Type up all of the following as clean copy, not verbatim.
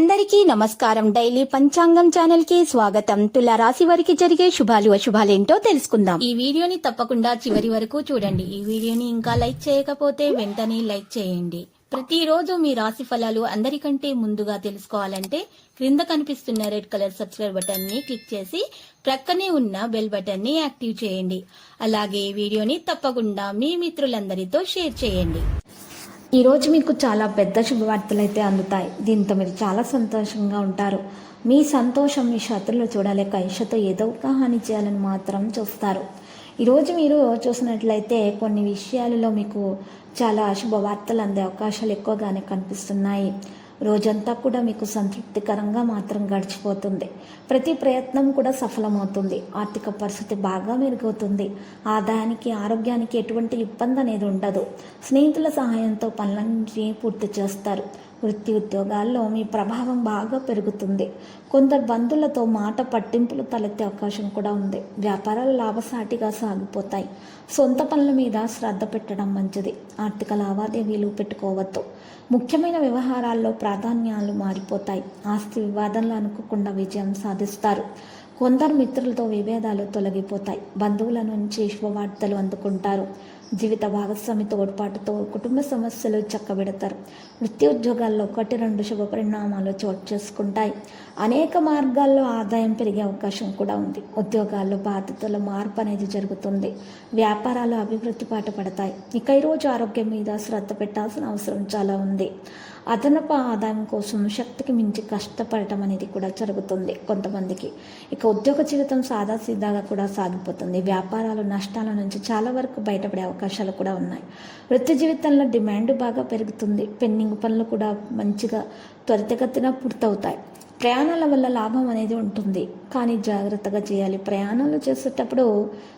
అందరికీ నమస్కారం. డైలీ పంచాంగం ఛానల్ కి స్వాగతం. తుల రాశి వారికి జరిగే శుభాలు అశుభాలేంటో తెలుసుకుందాం. ఈ వీడియోని తప్పకుండా చివరి వరకు చూడండి. ఈ వీడియోని ఇంకా లైక్ చేయకపోతే వెంటనే లైక్ చేయండి. ప్రతిరోజు మీ రాశి ఫలాలు అందరికంటే ముందుగా తెలుసుకోవాలంటే క్రింద కనిపిస్తున్న రెడ్ కలర్ సబ్స్క్రైబ్ బటన్ ని క్లిక్ చేసి ప్రక్కనే ఉన్న బెల్ బటన్ ని యాక్టివ్ చేయండి. అలాగే ఈ వీడియోని తప్పకుండా మీ మిత్రులందరితో షేర్ చేయండి. ఈ రోజు మీకు చాలా పెద్ద శుభవార్తలు అయితే అందుతాయి. దీంతో మీరు చాలా సంతోషంగా ఉంటారు. మీ సంతోషం మీ శత్రులు చూడలేక ఈర్ష్యతో ఏదో ఒక హాని చేయాలని మాత్రం చూస్తారు. ఈరోజు మీరు చూసినట్లయితే కొన్ని విషయాలలో మీకు చాలా శుభవార్తలు అందే అవకాశాలు ఎక్కువగానే కనిపిస్తున్నాయి. రోజంతా కూడా మీకు సంతృప్తికరంగా మాత్రం గడిచిపోతుంది. ప్రతి ప్రయత్నం కూడా సఫలమవుతుంది. ఆర్థిక పరిస్థితి బాగా మెరుగవుతుంది. ఆదాయానికి ఆరోగ్యానికి ఎటువంటి ఇబ్బంది అనేది ఉండదు. స్నేహితుల సహాయంతో పనులన్నీ పూర్తి చేస్తారు. వృత్తి ఉద్యోగాల్లో మీ ప్రభావం బాగా పెరుగుతుంది. కొందరు బంధువులతో మాట పట్టింపులు తలెత్తే అవకాశం కూడా ఉంది. వ్యాపారాలు లాభసాటిగా సాగిపోతాయి. సొంత పనుల మీద శ్రద్ధ పెట్టడం మంచిది. ఆర్థిక లావాదేవీలు పెట్టుకోవద్దు. ముఖ్యమైన వ్యవహారాల్లో ప్రాధాన్యాలు మారిపోతాయి. ఆస్తి వివాదంలో అనుకోకుండా విజయం సాధిస్తారు. కొందరు మిత్రులతో విభేదాలు తొలగిపోతాయి. బంధువుల నుంచి శుభవార్తలు అందుకుంటారు. జీవిత భాగస్వామి తోడ్పాటుతో కుటుంబ సమస్యలు చక్కబెడతారు. వృత్తి ఉద్యోగాల్లో 1-2 శుభ పరిణామాలు చోటు చేసుకుంటాయి. అనేక మార్గాల్లో ఆదాయం పెరిగే అవకాశం కూడా ఉంది. ఉద్యోగాల్లో బాధ్యతల మార్పు అనేది జరుగుతుంది. వ్యాపారాలు అభివృద్ధి పాట పడతాయి. ఇక ఈరోజు ఆరోగ్యం మీద శ్రద్ధ పెట్టాల్సిన అవసరం చాలా ఉంది. అదనపు ఆదాయం కోసం శక్తికి మించి కష్టపడటం అనేది కూడా జరుగుతుంది కొంతమందికి. ఇక ఉద్యోగ జీవితం సాదాసీదాగా కూడా సాగిపోతుంది. వ్యాపారాలు నష్టాల నుంచి చాలా వరకు బయటపడే అవకాశాలు కూడా ఉన్నాయి. వృత్తి జీవితంలో డిమాండ్ బాగా పెరుగుతుంది. పెండింగ్ పనులు కూడా మంచిగా త్వరితగతిన పూర్తవుతాయి. ప్రయాణాల వల్ల లాభం అనేది ఉంటుంది, కానీ జాగ్రత్తగా చేయాలి. ప్రయాణాలు చేసేటప్పుడు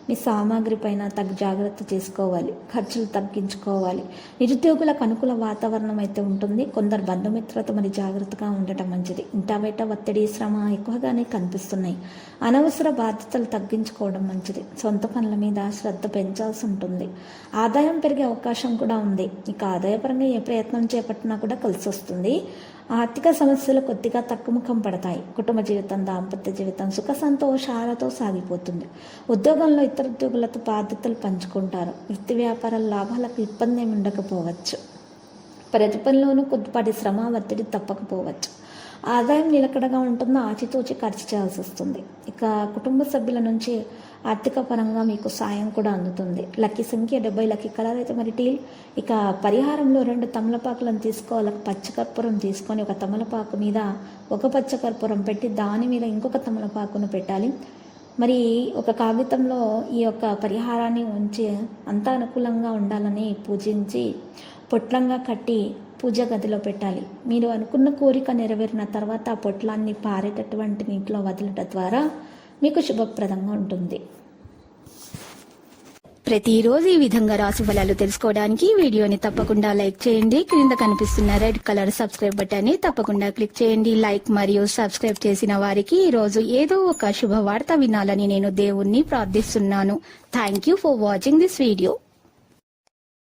మీ సామాగ్రి పైన జాగ్రత్త చేసుకోవాలి. ఖర్చులు తగ్గించుకోవాలి. నిరుద్యోగులకు అనుకూల వాతావరణం అయితే ఉంటుంది. కొందరు బంధుమిత్రులతో మరి జాగ్రత్తగా ఉండటం మంచిది. ఇంటా బయట ఒత్తిడి శ్రమ ఎక్కువగానే కనిపిస్తున్నాయి. అనవసర బాధ్యతలు తగ్గించుకోవడం మంచిది. సొంత పనుల మీద శ్రద్ధ పెంచాల్సి ఉంటుంది. ఆదాయం పెరిగే అవకాశం కూడా ఉంది. ఇక ఆదాయపరంగా ఏ ప్రయత్నం చేపట్టినా కూడా కలిసి వస్తుంది. ఆర్థిక సమస్యలు కొద్దిగా తక్కుముఖం పడతాయి. కుటుంబ జీవితం, దాంపత్య జీవితం సుఖ సంతోషాలతో సాగిపోతుంది. ఉద్యోగంలో ఇతర ఉద్యోగులతో బాధ్యతలు పంచుకుంటారు. వృత్తి వ్యాపారాల లాభాలకు ఇబ్బంది ఏమి ఉండకపోవచ్చు. ప్రతి పనిలోనూ కొద్దిపాటి శ్రమ ఒత్తిడి తప్పకపోవచ్చు. ఆదాయం నిలకడగా ఉంటుందో ఆచితూచి ఖర్చు చేయాల్సి వస్తుంది. ఇక కుటుంబ సభ్యుల నుంచి ఆర్థిక పరంగా మీకు సాయం కూడా అందుతుంది. లక్కీ సంఖ్య 70, లక్కీ కలర్ అయితే మరి టీల్. ఇక పరిహారంలో 2 తమలపాకులను తీసుకోవాలి. పచ్చకర్పూరం తీసుకొని ఒక తమలపాకు మీద ఒక పచ్చకర్పూరం పెట్టి దాని మీద ఇంకొక తమలపాకును పెట్టాలి. మరి ఒక కాగితంలో ఈ యొక్క పరిహారాన్ని ఉంచి అంతా అనుకూలంగా ఉండాలని పూజించి పొట్లంగా కట్టి పూజ గదిలో పెట్టాలి. మీరు అనుకున్న కోరిక నెరవేరిన తర్వాత ఆ పొట్లాన్ని పారేటటువంటి నీటిలో వదలటం ద్వారా మీకు శుభప్రదంగా ఉంటుంది. ప్రతిరోజు ఈ విధంగా రాశి ఫలాలు తెలుసుకోవడానికి వీడియోని తప్పకుండా లైక్ చేయండి. క్రింద కనిపిస్తున్న రెడ్ కలర్ సబ్స్క్రైబ్ బటన్ ని తప్పకుండా క్లిక్ చేయండి. లైక్ మరియు సబ్స్క్రైబ్ చేసిన వారికి ఈ రోజు ఏదో ఒక శుభవార్త వినాలని నేను దేవుణ్ణి ప్రార్థిస్తున్నాను. Thank you for watching this video.